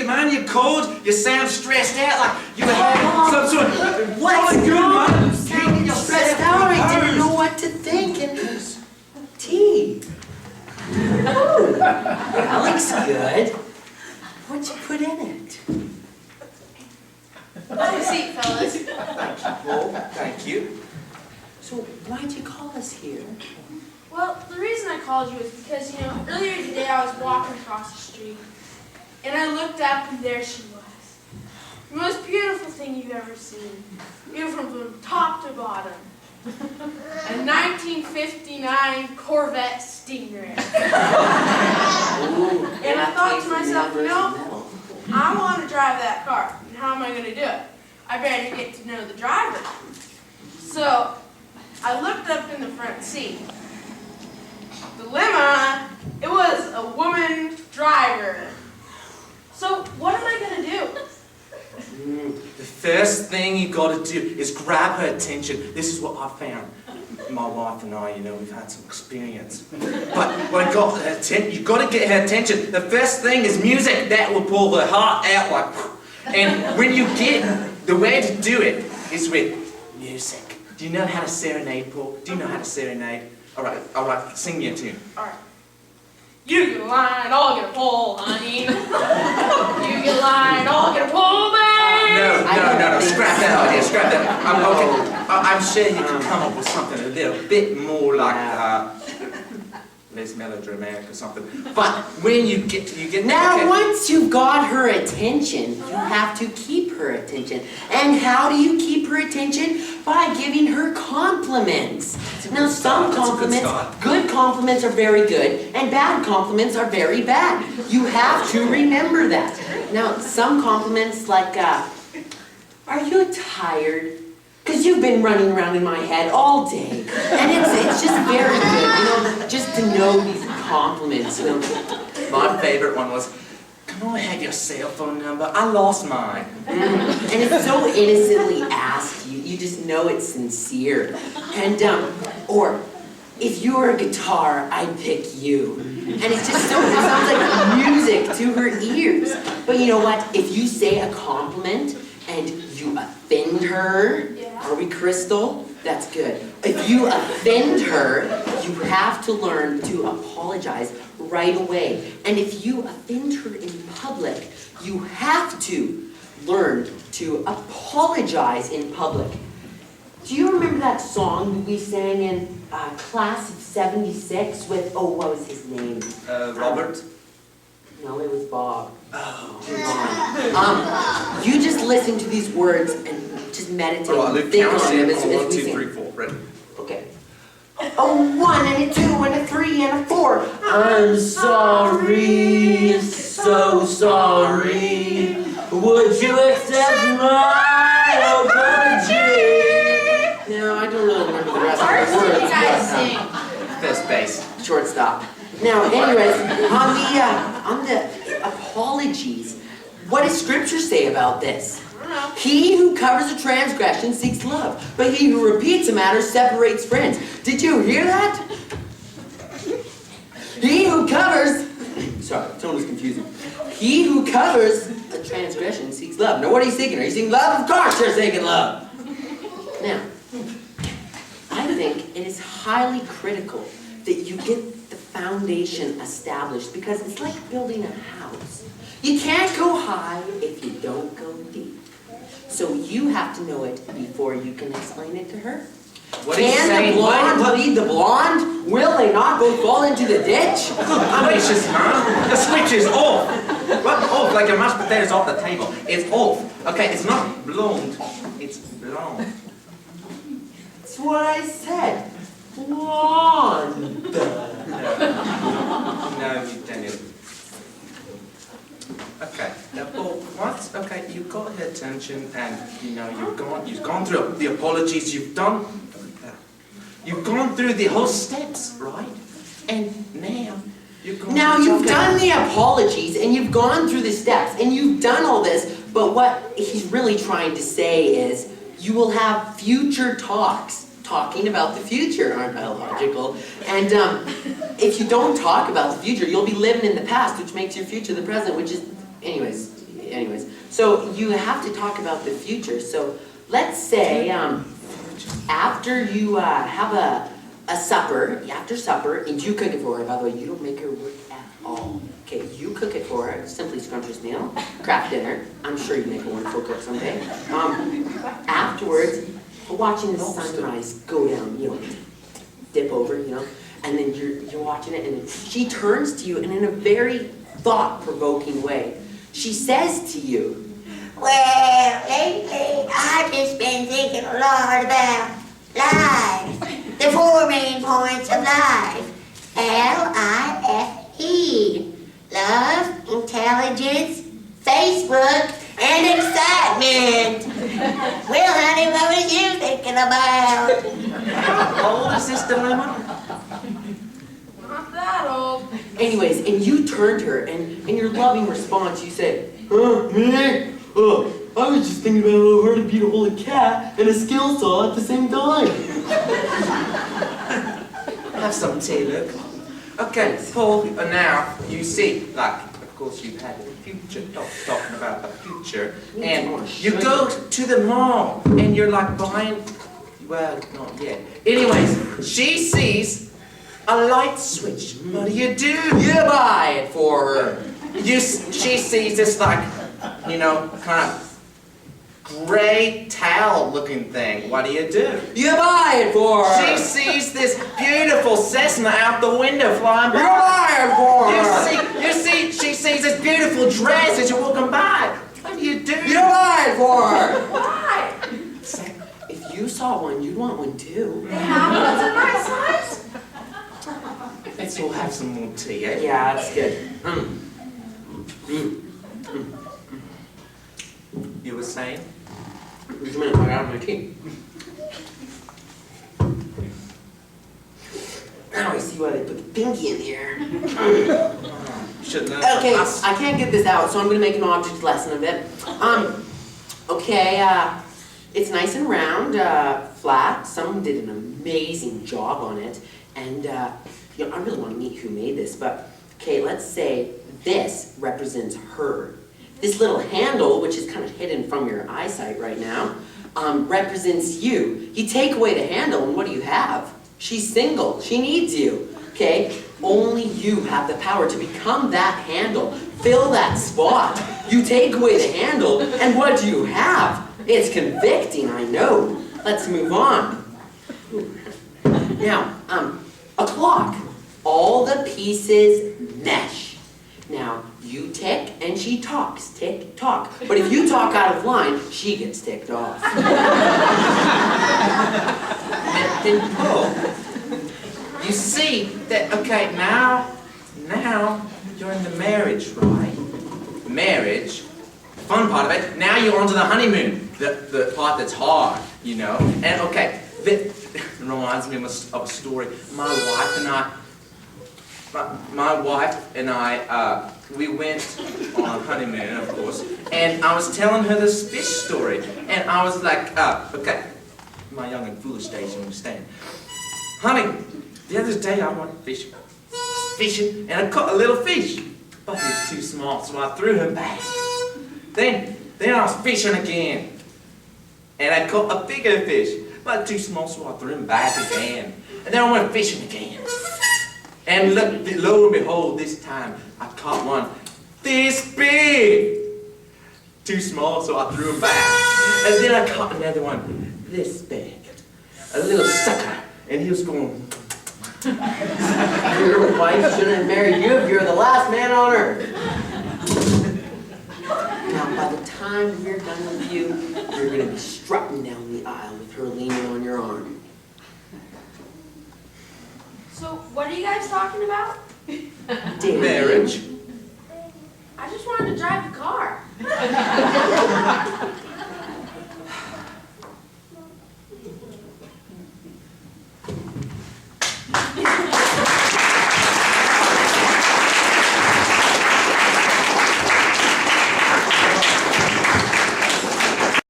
man. You're cold. You sound stressed out, like you had some sort of... What's good, wrong? man. You sounded stressed out. I didn't know what to think. And tea. Ooh, that looks good. What'd you put in it? Have a seat, fellas. Thank you, Paul. Thank you. So why'd you call us here? Well, the reason I called you is because, earlier today I was walking across the street, and I looked up, and there she was. The most beautiful thing you've ever seen. Beautiful from top to bottom. A 1959 Corvette Stingray. And I thought to myself, I want to drive that car. And how am I going to do it? I better get to know the driver. So I looked up in the front seat. The limo, it was a woman driver. So what am I going to do? The first thing you got to do is grab her attention. This is what I found. My wife and I, we've had some experience. But when I got her attention, you got to get her attention. The first thing is music. That will pull her heart out like. And when you get, the way to do it is with music. Do you know how to serenade, Paul? Do you know how to serenade? All right, sing me a tune. All right. You get a line, I'll get a pull, honey. You get a line, I'll get a pull, babe. No, scrap that idea, scrap that. I'm sure you can come up with something a little bit more like, less melodramatic or something. But when you get Now, once you've got her attention, you have to keep her attention. And how do you keep her attention? By giving her compliments. Now, some compliments, good compliments are very good, and bad compliments are very bad. You have to remember that. Now, some compliments like, are you tired? Because you've been running around in my head all day. And it's just very good, just to know these compliments. My favorite one was, can I have your cell phone number? I lost mine. And it's so innocently asked. You just know it's sincere. And, or, if you were a guitar, I'd pick you. And it sounds like music to her ears. But you know what? If you say a compliment and you offend her, are we Crystal? That's good. If you offend her, you have to learn to apologize right away. And if you offend her in public, you have to learn to apologize in public. Do you remember that song that we sang in class of 76 with, what was his name? Robert? No, it was Bob. You just listen to these words and just meditate and think on them as we sing. 1, 2, 3, 4, ready? Okay. A 1 and a 2 and a 3 and a 4. I'm sorry, so sorry. Would you accept my apology? No, I don't really remember the rest of the words. Did you guys sing? First base. Shortstop. Now, anyways, on the apologies, what does Scripture say about this? I don't know. He who covers a transgression seeks love, but he who repeats a matter separates friends. Did you hear that? He who covers... Sorry, the tone was confusing. He who covers a transgression seeks love. Now, what are you seeking? Are you seeking love? Of course you're seeking love. Now, I think it is highly critical that you get the foundation established, because it's like building a house. You can't go high if you don't go deep. So you have to know it before you can explain it to her. Can the blonde lead the blonde? Will they not both fall into the ditch? Gracious, man. The switch is off. What? Off, like a mashed potatoes off the table. It's off. Okay, it's not blonde. It's blonde. That's what I said. Blonde. No, you didn't. Okay, now, Paul, once, okay, you've got her attention, and, you've gone through the apologies, you've gone through the whole steps, right? And now, you've done the apologies, and you've gone through the steps, and you've done all this, but what he's really trying to say is, you will have future talks. Talking about the future, aren't I logical? And if you don't talk about the future, you'll be living in the past, which makes your future the present, which is, anyways, So you have to talk about the future. So let's say after you have a supper, after supper, and you cook it for her. By the way, you don't make her work at all. Okay, you cook it for her. Simply scrumptious meal, craft dinner. I'm sure you make a wonderful cook someday. Afterwards, watching the sunrise go down, you know, dip over, you know, and then you're watching it, and then she turns to you, and in a very thought-provoking way, she says to you, "Well, lately I've just been thinking a lot about life. The 4 main points of life. LIFE. Love, intelligence, Facebook, and excitement. Well, honey, what was you thinking about?" how old is this dilemma? Not that old. Anyways, and you turn to her, and in your loving response, you say, me? I was just thinking about how hard it'd be to hold a cat and a skill saw at the same time. Have some tea, look. Okay, Paul, now you see, like, of course you've had the future, talking about the future, and you go to the mall, and you're like buying, well, not yet. Anyways, she sees a light switch. What do? You buy it for her. She sees this, like, you know, kind of gray towel looking thing. What do? You buy it for her. She sees this beautiful Cessna out the window flying by. You buy it for her. She sees this beautiful dress as you're walking by. What do? You buy it for her. Why? If you saw one, you'd want one too. They have ones in my size? Let's all have some more tea, eh? Yeah, that's good. You were saying? Just a minute, I got my tea. Now I see why they put the pinky in here. Should learn Okay, from us. I can't get this out, so I'm gonna make an object lesson of it. Okay, it's nice and round, flat. Someone did an amazing job on it, and you know, I really want to meet who made this. But okay, let's say this represents her. This little handle, which is kind of hidden from your eyesight right now, represents you. You take away the handle, and what do you have? She's single. She needs you. Okay? Only you have the power to become that handle. Fill that spot. You take away the handle, and what do you have? It's convicting, I know. Let's move on. Now, a clock. All the pieces mesh. Now, you tick and she talks. Tick, talk. But if you talk out of line, she gets ticked off. Then Paul, you see that, okay, now you're in the marriage, right? Marriage, the fun part of it, now you're onto the honeymoon, the part that's hard, you know? And okay, that reminds me of a story. My wife and I, we went on a honeymoon, of course, and I was telling her this fish story, and I was like, okay, my young and foolish days, you understand. Honey, the other day I went fishing, and I caught a little fish, but he was too small, so I threw him back. Then I was fishing again, and I caught a bigger fish, but too small, so I threw him back again. And then I went fishing again. And look, lo and behold, this time I caught one this big. Too small, so I threw him back. And then I caught another one this big. A little sucker. And he was going. Your wife shouldn't have married you if you're the last man on earth. Now, by the time we're done with you, you're going to be strutting down the aisle with her leaning on your arm. So, what are you guys talking about? Dating. Marriage. I just wanted to drive the car.